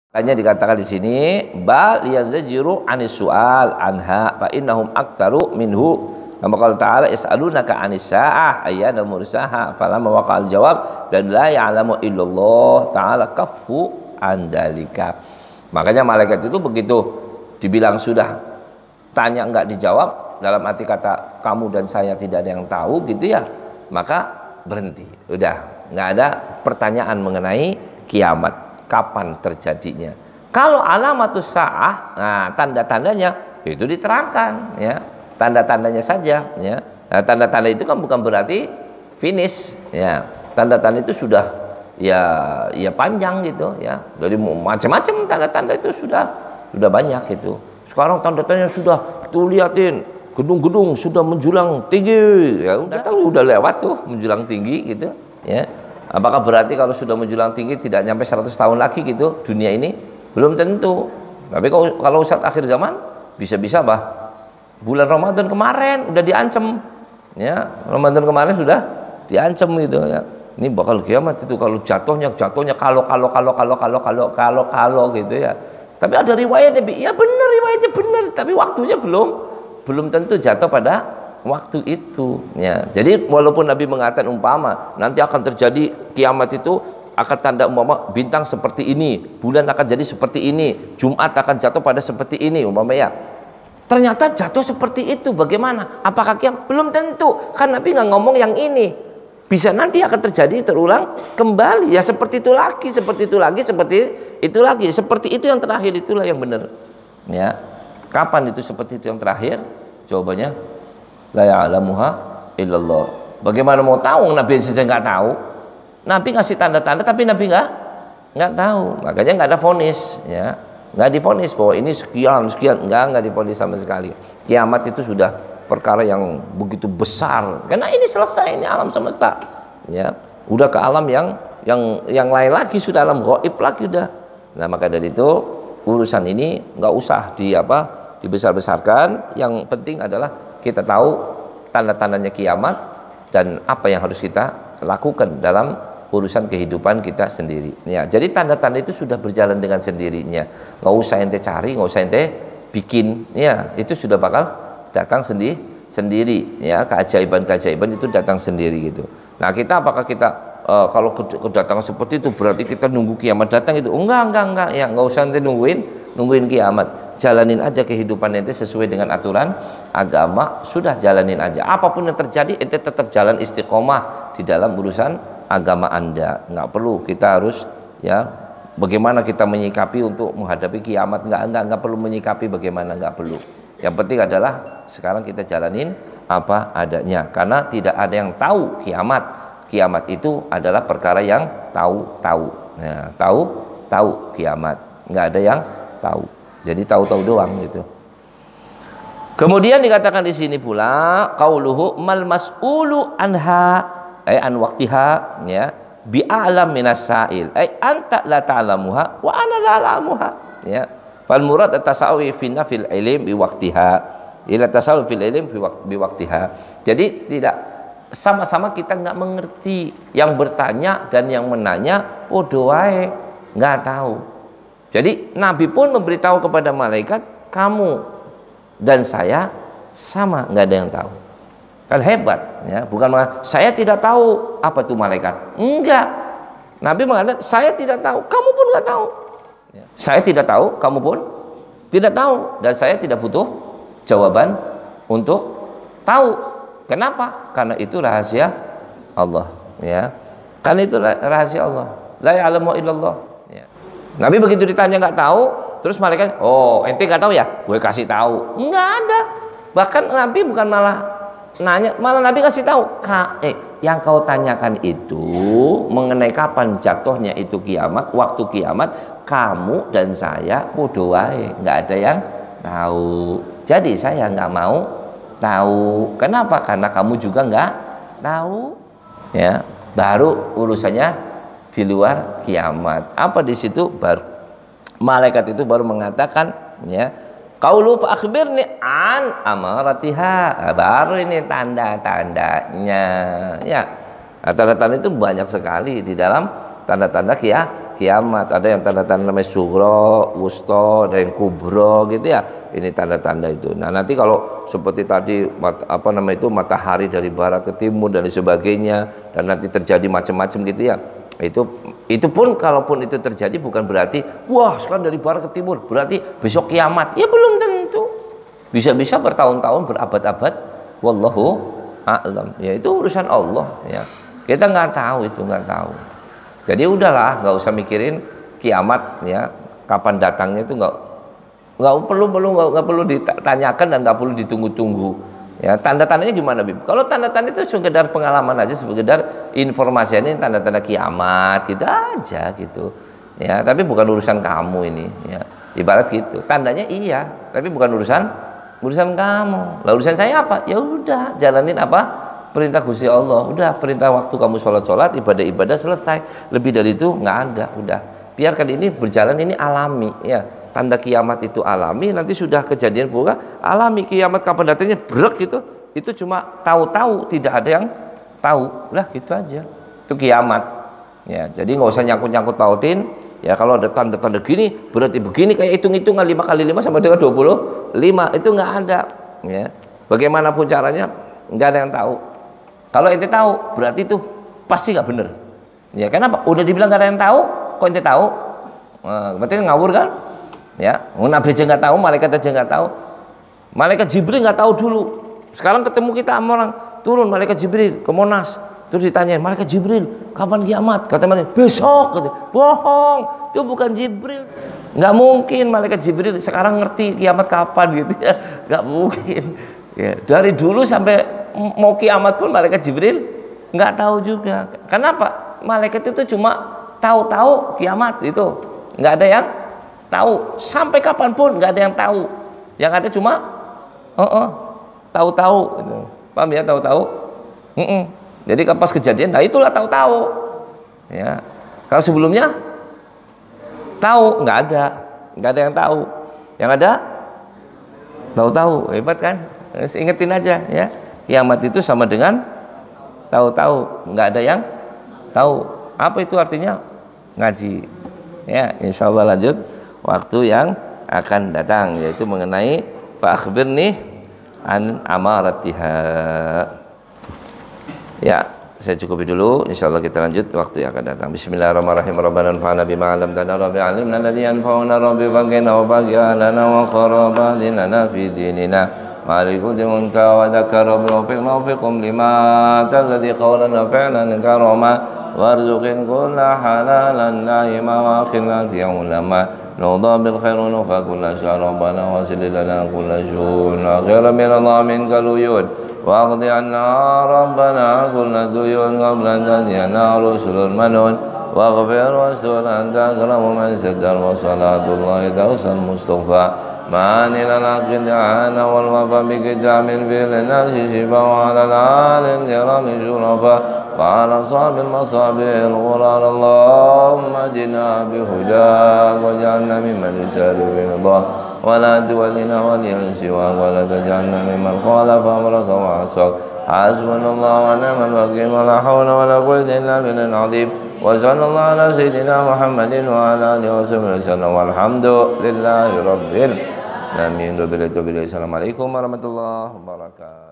Makanya dikatakan di sini bal yazjiru anis su'al anha fa innahum aktaru minhu. Kama qala ta'ala yas'alunaka anis sa'ah ayyana mursaha falamma waqa'al jawab dan la ya'lamu illallah ta'ala kaffu an dalika. Makanya malaikat itu begitu dibilang sudah tanya enggak dijawab, dalam arti kata kamu dan saya tidak ada yang tahu gitu ya, maka berhenti. Udah, enggak ada pertanyaan mengenai kiamat. Kapan terjadinya? Kalau alamatus sa'ah, nah tanda-tandanya itu diterangkan ya, tanda-tandanya saja ya. Nah, tanda-tanda itu kan bukan berarti finish ya. Tanda-tanda itu sudah ya panjang gitu ya. Dari macam-macam tanda-tanda itu sudah banyak itu. Sekarang tanda-tandanya sudah tuh liatin gedung-gedung sudah menjulang tinggi ya, udah tahu udah lewat tuh menjulang tinggi gitu ya. Apakah berarti kalau sudah menjulang tinggi tidak nyampe 100 tahun lagi gitu dunia ini? Belum tentu. Tapi kalau saat akhir zaman bisa-bisa bulan Ramadan kemarin udah diancam ya. Ramadan kemarin sudah diancam gitu ya. Ini bakal kiamat itu kalau jatuhnya kalau gitu ya. Tapi ada riwayatnya, ya benar riwayatnya benar, tapi waktunya belum tentu jatuh pada waktu itu ya. Jadi walaupun Nabi mengatakan umpama nanti akan terjadi kiamat itu akan tanda umpama bintang seperti ini, bulan akan jadi seperti ini, Jumat akan jatuh pada seperti ini umpama ya. Ternyata jatuh seperti itu, bagaimana? Apakah kiamat? Belum tentu. Kan Nabi nggak ngomong yang ini. Bisa nanti akan terjadi terulang kembali ya, seperti itu lagi, seperti itu lagi, seperti itu lagi, seperti itu yang terakhir itulah yang benar. Ya. Kapan itu seperti itu yang terakhir? Jawabannya la ya'lamuha illallah. Bagaimana mau tahu? Nabi saja nggak tahu. Nabi ngasih tanda-tanda tapi Nabi nggak tahu. Makanya nggak ada vonis ya. Nggak divonis bahwa ini sekian nggak divonis sama sekali. Kiamat itu sudah perkara yang begitu besar. Karena ini selesai, ini alam semesta. Ya, udah ke alam yang lain lagi, sudah alam gaib lagi udah. Nah, maka dari itu urusan ini nggak usah dibesar-besarkan. Yang penting adalah kita tahu tanda-tandanya kiamat dan apa yang harus kita lakukan dalam urusan kehidupan kita sendiri. Ya, jadi tanda-tanda itu sudah berjalan dengan sendirinya. Nggak usah ente cari, nggak usah ente bikin. Ya, itu sudah bakal datang sendiri. Ya, keajaiban-keajaiban itu datang sendiri gitu. Nah, kita apakah kita kalau kedatangan seperti itu berarti kita nunggu kiamat datang itu? Enggak. Ya, nggak usah ente nungguin kiamat. Jalanin aja kehidupan ente sesuai dengan aturan agama, sudah jalanin aja. Apapun yang terjadi ente tetap jalan istiqomah di dalam urusan agama Anda. Nggak perlu kita harus ya bagaimana kita menyikapi untuk menghadapi kiamat, nggak perlu menyikapi bagaimana, nggak perlu. Yang penting adalah sekarang kita jalanin apa adanya, karena tidak ada yang tahu kiamat. Kiamat itu adalah perkara yang tahu. Nah, tahu kiamat, nggak ada yang tahu. Jadi tahu-tahu doang gitu. Kemudian dikatakan di sini pula qauluhu mal mas'ulu anha an waqtiha ya bi a'lam minas sa'il anta la ta'lamuha wa ana la a'lamuha ya. Fal murad at-tasawi fi nafil ilm bi waqtiha ila tasawi fil ilm bi waqtiha. Jadi tidak sama-sama kita nggak mengerti, yang bertanya dan yang menanya podo wae nggak tahu. Jadi Nabi pun memberitahu kepada malaikat, kamu dan saya sama, nggak ada yang tahu. Kan hebat ya, bukan saya tidak tahu apa itu malaikat. Enggak. Nabi mengatakan saya tidak tahu, kamu pun nggak tahu. Ya. Saya tidak tahu, kamu pun tidak tahu, dan saya tidak butuh jawaban untuk tahu. Kenapa? Karena itu rahasia Allah ya. Karena itu rahasia Allah. La ya'lamu illallah. Nabi begitu ditanya nggak tahu, terus malaikat, oh ente nggak tahu ya, gue kasih tahu. Nggak ada. Bahkan Nabi bukan malah nanya, malah Nabi kasih tahu. Yang kau tanyakan itu mengenai kapan jatuhnya itu kiamat, waktu kiamat, kamu dan saya bodoh wae, nggak ada yang tahu. Jadi saya nggak mau tahu. Kenapa? Karena kamu juga nggak tahu. Ya, baru urusannya di luar kiamat. Apa di situ baru malaikat itu baru mengatakan ya qaulu fa akhbirni an amaratiha. Baru ini tanda-tandanya ya. Tanda-tanda itu banyak sekali di dalam tanda-tanda kiamat. Ada yang tanda-tanda namanya sugro, wusto, ada yang kubro gitu ya. Ini tanda-tanda itu. Nah, nanti kalau seperti tadi apa namanya itu matahari dari barat ke timur dan sebagainya, dan nanti terjadi macam-macam gitu ya. Itu pun kalaupun itu terjadi bukan berarti wah sekarang dari barat ke timur berarti besok kiamat. Ya belum tentu. Bisa-bisa bertahun-tahun, berabad-abad. Wallahu a'lam. Ya itu urusan Allah ya. Kita nggak tahu itu, nggak tahu. Jadi udahlah, nggak usah mikirin kiamat ya, kapan datangnya itu nggak perlu ditanyakan dan nggak perlu ditunggu-tunggu. Ya, tanda-tandanya gimana, Bib? Kalau tanda-tanda itu sekedar pengalaman aja, sekedar informasi ini tanda-tanda kiamat, gitu aja gitu. Ya, tapi bukan urusan kamu ini. Ya, ibarat gitu. Tandanya iya, tapi bukan urusan kamu. Lah urusan saya apa? Ya udah, jalanin apa? Perintah Gusti Allah. Udah, perintah waktu kamu sholat, ibadah selesai. Lebih dari itu nggak ada. Udah, biarkan ini berjalan, ini alami ya. Tanda kiamat itu alami, nanti sudah kejadian pula alami. Kiamat kapan datangnya brek gitu, itu cuma tahu-tahu, tidak ada yang tahu lah, gitu aja. Itu kiamat ya. Jadi nggak usah nyangkut-nyangkut pautin ya. Kalau ada tanda-tanda gini berarti begini, kayak hitung-hitungan 5 kali 5 sama dengan 25, itu nggak ada ya. Bagaimanapun caranya nggak ada yang tahu. Kalau ente tahu berarti itu pasti nggak bener ya. Kenapa? Udah dibilang nggak ada yang tahu, kok ente tahu? Nah, berarti ngawur kan ya. Nabi aja nggak tahu, malaikat aja nggak tahu. Malaikat Jibril nggak tahu dulu. Sekarang ketemu kita sama orang, turun malaikat Jibril ke Monas, terus ditanyain, malaikat Jibril kapan kiamat? Kata malaikat besok. Kata, bohong, itu bukan Jibril. Nggak mungkin malaikat Jibril sekarang ngerti kiamat kapan gitu ya. Nggak mungkin ya. Dari dulu sampai mau kiamat pun malaikat Jibril nggak tahu juga. Kenapa? Malaikat itu cuma tahu-tahu kiamat itu, nggak ada yang tahu. Sampai kapanpun nggak ada yang tahu. Yang ada cuma tahu-tahu gitu. Paham ya, tahu-tahu. Jadi pas kejadian, nah itulah tahu-tahu ya. Kalau sebelumnya tahu nggak ada yang tahu. Yang ada tahu-tahu. Hebat kan? Ingetin aja ya. Kiamat itu sama dengan tahu-tahu, nggak ada yang tahu. Apa itu artinya? Ngaji ya. Insya Allah lanjut waktu yang akan datang, yaitu mengenai fa akhbirni an amaratiha. Ya, saya cukupi dulu. Insya Allah kita lanjut waktu yang akan datang. Bismillahirrahmanirrahim. Rabbana anfa'na bima 'allamtana rabbi 'allimna alladhi yanfa'una rabbi faqina wa baghina wa qarabana fi dinina مالك منتهى وذكر وفقهم لما تلذي قولا وفعلا كرما وارزق كل حلالا نائما واخرنا يوما نوضى بالخير ونوفى كل شهر ربنا وسل لنا كل شؤون وغير من الله منك الوجود واقض عنا ربنا كل ديون قبل ان تاتينا رسل المنون واغفر واستر انت اكرم من ستر وصلاه الله توصل المصطفى ما نيل العقل دعانا والوفا بكتاب في الناس شفا وعلى الآل الكرام شرفا وعلى صاب المصابيح الغرار اللهم اهدنا بهداك واجعلنا ممن يسار برضاك ولا تولنا وليا سواك ولا تجعلنا ممن خالف امرك وعصاك حسبنا الله ونعم الوكيل ولا حول ولا قوة الا بالله العظيم وصلى الله على سيدنا محمد وعلى اله وصحبه وسلم والحمد لله رب العالمين. Assalamualaikum warahmatullahi wabarakatuh.